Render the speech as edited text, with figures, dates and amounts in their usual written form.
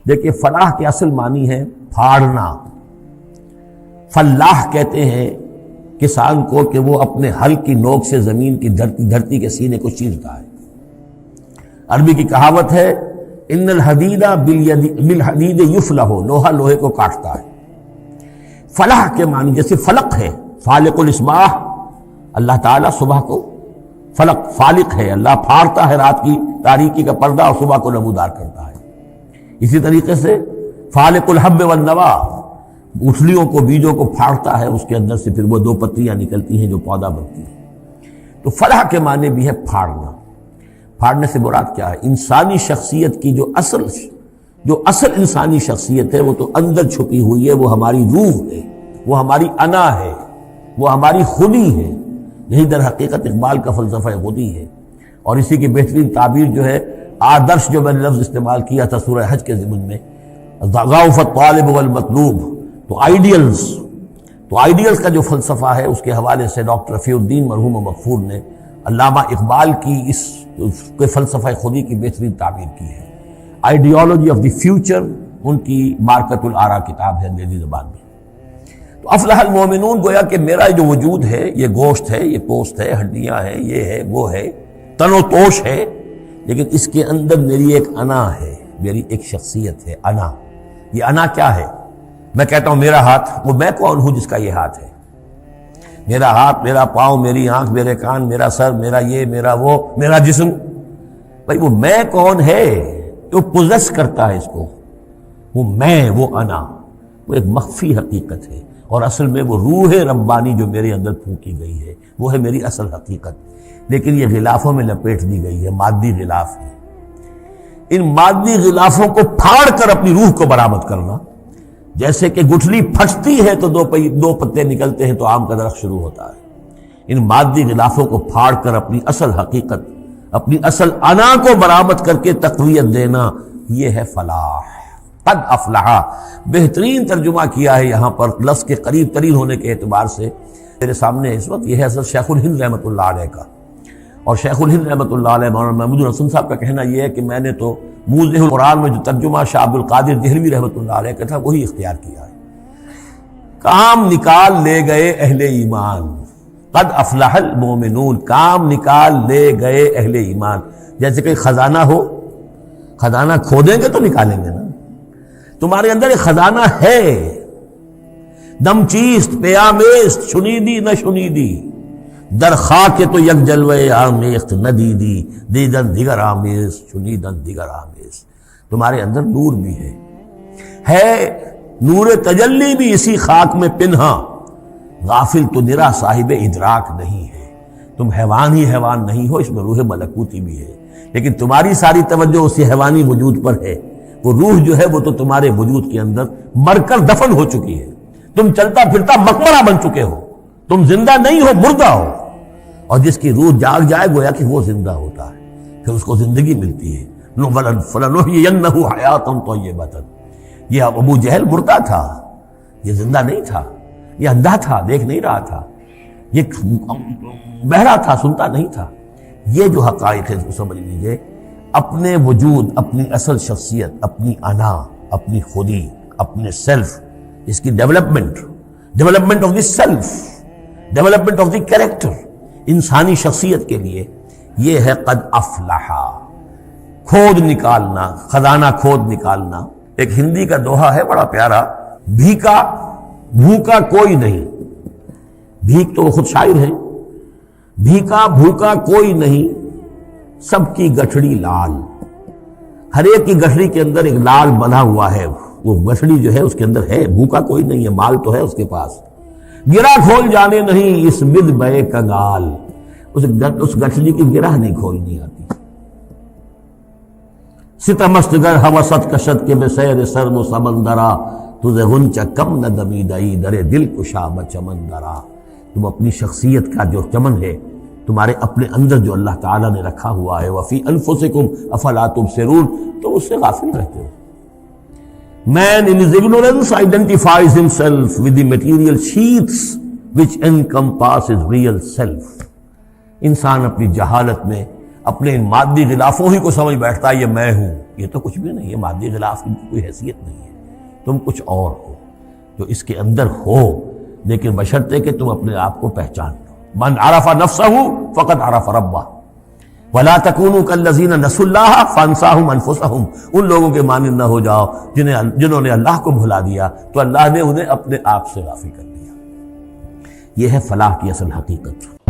دیکھیے فلاح کے اصل معنی ہے پھاڑنا. فلاح کہتے ہیں کسان کو کہ وہ اپنے ہل کی نوک سے زمین کی دھرتی کے سینے کو چیرتا ہے. عربی کی کہاوت ہے ان الحدید بالحدید یفلح، لوہا لوہے کو کاٹتا ہے. فلاح کے معنی جیسے فلق ہے، فالق الاسباح، اللہ تعالیٰ صبح کو فلق فالق ہے، اللہ پھاڑتا ہے رات کی تاریکی کا پردہ اور صبح کو نمودار کرتا ہے. اسی طریقے سے فالق الحب والنوا، اٹھلیوں کو بیجوں کو پھاڑتا ہے، اس کے اندر سے پھر وہ دو پتیاں نکلتی ہیں جو پودا بنتی ہیں. تو فلاح کے معنی بھی ہے پھاڑنا. پھاڑنے سے مراد کیا ہے؟ انسانی شخصیت کی جو اصل انسانی شخصیت ہے وہ تو اندر چھپی ہوئی ہے، وہ ہماری روح ہے، وہ ہماری انا ہے، وہ ہماری خودی ہے. یہی در حقیقت اقبال کا فلسفہ خودی ہے. اور اسی کی بہترین تعبیر جو ہے آدرش، جو میں نے لفظ استعمال کیا تھا سورہ حج کے ضمن میں، ضعف الطالب والمطلوب. تو آئیڈیلز کا جو فلسفہ ہے اس کے حوالے سے ڈاکٹر رفیع الدین مرحوم و مغفور نے علامہ اقبال کی اس کے فلسفہ خودی کی بہترین تعبیر کی ہے. آئیڈیالوجی آف دی فیوچر ان کی مارکت الآراء کتاب ہے انگریزی زبان میں. تو افلح المومنون، گویا کہ میرا جو وجود ہے یہ گوشت ہے، یہ پوست ہے، ہڈیاں ہیں، یہ ہے وہ ہے، تن و توش ہے، لیکن اس کے اندر میری ایک انا ہے، میری ایک شخصیت ہے. انا، یہ انا کیا ہے؟ میں کہتا ہوں میرا ہاتھ، وہ میں کون ہوں جس کا یہ ہاتھ ہے؟ میرا ہاتھ، میرا پاؤں، میری آنکھ، میرے کان، میرا سر، میرا یہ، میرا وہ، میرا جسم. بھائی وہ میں کون ہے جو پوزیس کرتا ہے اس کو؟ وہ میں، وہ انا، وہ ایک مخفی حقیقت ہے، اور اصل میں وہ روح ربانی جو میرے اندر پھونکی گئی ہے وہ ہے میری اصل حقیقت. لیکن یہ غلافوں میں لپیٹ دی گئی ہے، مادی غلاف ہے. ان مادی غلافوں کو پھاڑ کر اپنی روح کو برآمد کرنا، جیسے کہ گٹھلی پھٹتی ہے تو دو پتے نکلتے ہیں تو آم کا درخت شروع ہوتا ہے. ان مادی غلافوں کو پھاڑ کر اپنی اصل حقیقت، اپنی اصل انا کو برآمد کر کے تقویت دینا، یہ ہے فلاح. قد افلح بہترین ترجمہ کیا ہے یہاں پر لفظ کے قریب ترین ہونے کے اعتبار سے. میرے سامنے اس وقت یہ ہے حضرت شیخ الہند رحمۃ اللہ علیہ کا. اور شیخ الہند رحمۃ اللہ علیہ مولانا محمود الحسن صاحب کا کہنا یہ ہے کہ میں نے تو موضح القرآن میں جو ترجمہ شاہ عبد القادر دہلوی رحمۃ اللہ علیہ کا تھا وہی اختیار کیا ہے. کام نکال لے گئے اہل ایمان، قد افلح المومنون، کام نکال لے گئے اہل ایمان. جیسے کہ خزانہ ہو، خزانہ کھودیں گے تو نکالیں گے نا. تمہارے اندر ایک خزانہ ہے، دم چیست پیامیست، شنیدی نہ شنیدی، در خاک تو یک جلوے آمیخت نہ دیدی، دیدن دیگر آمیز شنیدن دیگر آمیز. تمہارے اندر نور بھی ہے نور تجلی بھی اسی خاک میں پنہا، غافل تو نرا صاحب ادراک نہیں ہے. تم حیوان ہی حیوان نہیں ہو، اس میں روح ملکوتی بھی ہے، لیکن تمہاری ساری توجہ اسی حیوانی وجود پر ہے. وہ روح جو ہے وہ تو تمہارے وجود کے اندر مر کر دفن ہو چکی ہے. تم چلتا پھرتا مقبرہ بن چکے ہو، تم زندہ نہیں ہو، مردہ ہو. اور جس کی روح جاگ جائے گویا کہ وہ زندہ ہوتا ہے، پھر اس کو زندگی ملتی ہے. فَلَنُحْيِيَنَّهُ حَيَاةً طَيِّبَةً. یہ ابو جہل مردہ تھا، یہ زندہ نہیں تھا، یہ اندھا تھا، دیکھ نہیں رہا تھا، یہ بہرا تھا، سنتا نہیں تھا. یہ جو حقائق ہے اس کو سمجھ لیجئے. اپنے وجود، اپنی اصل شخصیت، اپنی انا، اپنی خودی، اپنے سیلف، اس کی development of the self, development of the character, انسانی شخصیت کے لیے یہ ہے قد افلح. کھود نکالنا، خزانہ کھود نکالنا. ایک ہندی کا دوہا ہے بڑا پیارا، بھوکا کوئی نہیں. بھیک تو وہ خود شاعر ہے. بھیکا بھوکا کوئی نہیں، سب کی گٹھڑی لال. ہر ایک کی گٹھڑی کے اندر ایک لال بندھا ہوا ہے، وہ گٹھڑی جو ہے اس کے اندر ہے. بھوکا کوئی نہیں ہے، مال تو ہے اس کے پاس. گرہ کھول جانے نہیں اس بد بے کنگال، اس گٹھڑی کی گرہ نہیں کھولنی آتی. ستمست گر ہوست کشت کے بے سیر سر و سمندرا، تجھے غنچہ کم نہ دمیدئی درے دل کشا بچمندرا. تم اپنی شخصیت کا جو چمن ہے تمہارے اپنے اندر جو اللہ تعالیٰ نے رکھا ہوا ہے، وفی انفسکم افلا تبصرون، تم اس سے غافل رہتے ہو. Man in his ignorance identifies himself with the material sheaths which encompass his real self. انسان اپنی جہالت میں اپنے ان مادی غلافوں ہی کو سمجھ بیٹھتا ہے یہ میں ہوں، یہ تو کچھ بھی نہیں ہے، مادی غلاف کی کوئی حیثیت نہیں ہے، تم کچھ اور ہو جو اس کے اندر ہو، لیکن بشرطے کہ تم اپنے آپ کو پہچان لو۔ من عرف نفسہ فقد عرف ربہ ولا تکونوا کالذین نسوا اللہ فانساہم انفسہم، ان لوگوں کے مانند نہ ہو جاؤ جنہوں نے اللہ کو بھلا دیا تو اللہ نے انہیں اپنے آپ سے غافل کر دیا۔ یہ ہے فلاح کی اصل حقیقت۔